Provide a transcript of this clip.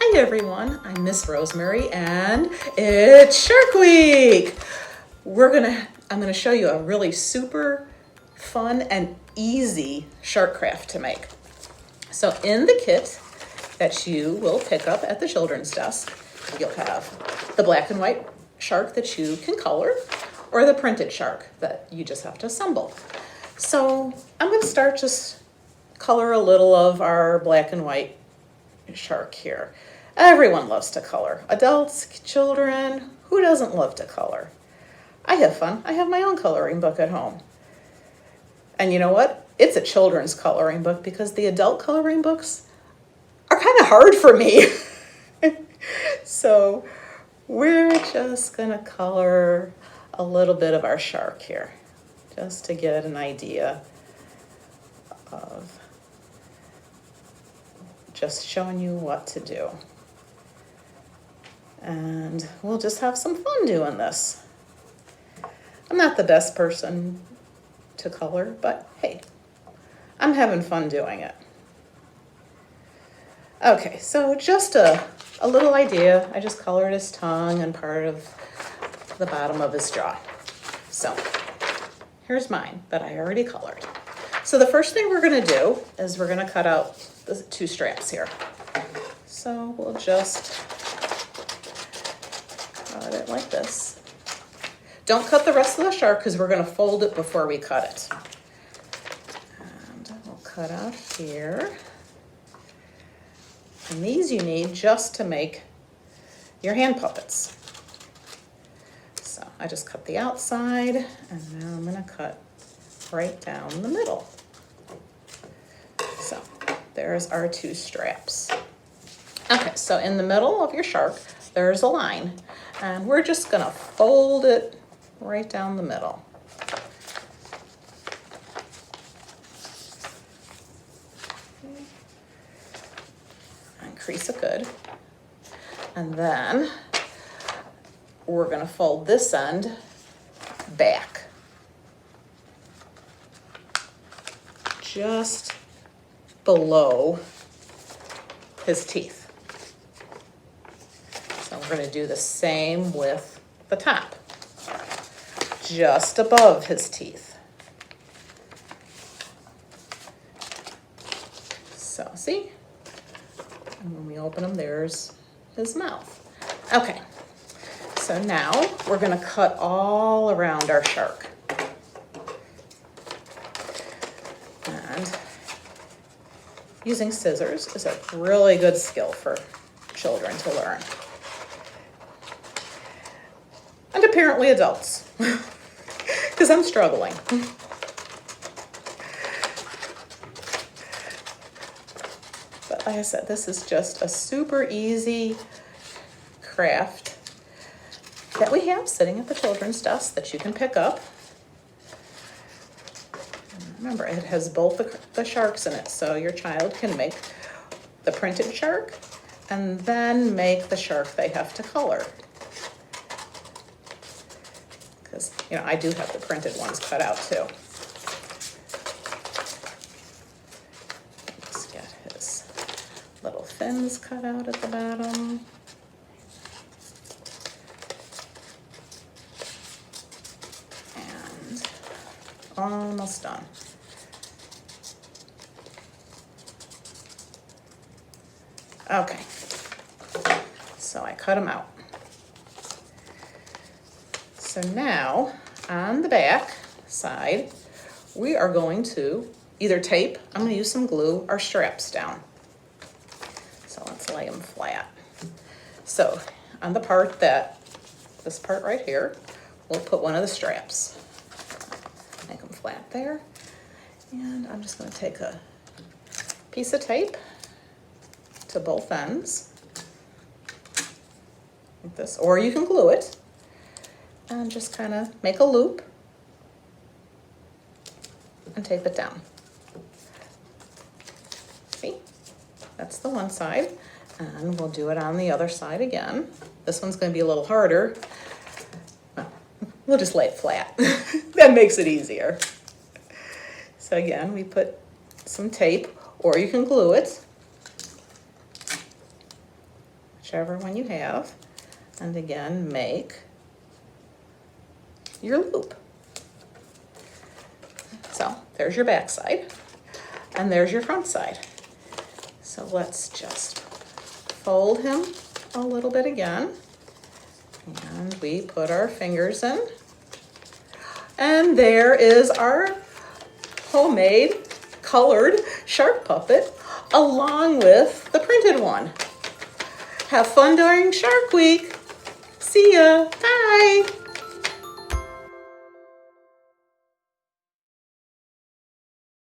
Hi everyone, I'm Miss Rosemary and it's Shark Week. I'm gonna show you a really super fun and easy shark craft to make. So in the kit that you will pick up at the children's desk, you'll have the black and white shark that you can color or the printed shark that you just have to assemble. So I'm gonna start just color a little of our black and white shark here. Everyone loves to color. Adults, children, who doesn't love to color? I have fun. I have my own coloring book at home. And you know what? It's a children's coloring book because the adult coloring books are kind of hard for me. So we're just gonna color a little bit of our shark here, just to get an idea of just showing you what to do. And we'll just have some fun doing this. I'm not the best person to color, but hey, I'm having fun doing it. Okay, so just a little idea. I just colored his tongue and part of the bottom of his jaw. So here's mine that I already colored. So the first thing we're gonna do is we're gonna cut out the two straps here. So we'll just cut it like this. Don't cut the rest of the shark because we're gonna fold it before we cut it. And we'll cut out here. And these you need just to make your hand puppets. So I just cut the outside and now I'm gonna cut right down the middle. So there's our two straps. Okay, so in the middle of your shark, there's a line, and we're just gonna fold it right down the middle. And crease it good. And then we're gonna fold this end back. Just below his teeth. So we're going to do the same with the top, just above his teeth. So see, and when we open him, there's his mouth. Okay, so now we're going to cut all around our shark. And using scissors is a really good skill for children to learn. And apparently adults, because I'm struggling. But like I said, this is just a super easy craft that we have sitting at the children's desk that you can pick up. Remember, it has both the sharks in it, so your child can make the printed shark and then make the shark they have to color. Because, you know, I do have the printed ones cut out too. Let's get his little fins cut out at the bottom. And almost done. Okay, so I cut them out. So now on the back side, we are going to either tape, I'm going to use some glue, our straps down. So let's lay them flat. So on the part this part right here, we'll put one of the straps. Make them flat there. And I'm just going to take a piece of tape to both ends, like this, or you can glue it, and just kind of make a loop and tape it down. See, that's the one side, and we'll do it on the other side again. This one's going to be a little harder. We'll just lay it flat. That makes it easier. So again, we put some tape, or you can glue it. whichever one you have, and again, make your loop. So there's your back side, and there's your front side. So let's just fold him a little bit again, and we put our fingers in, and there is our homemade colored shark puppet along with the printed one. Have fun during Shark Week. See ya. Bye.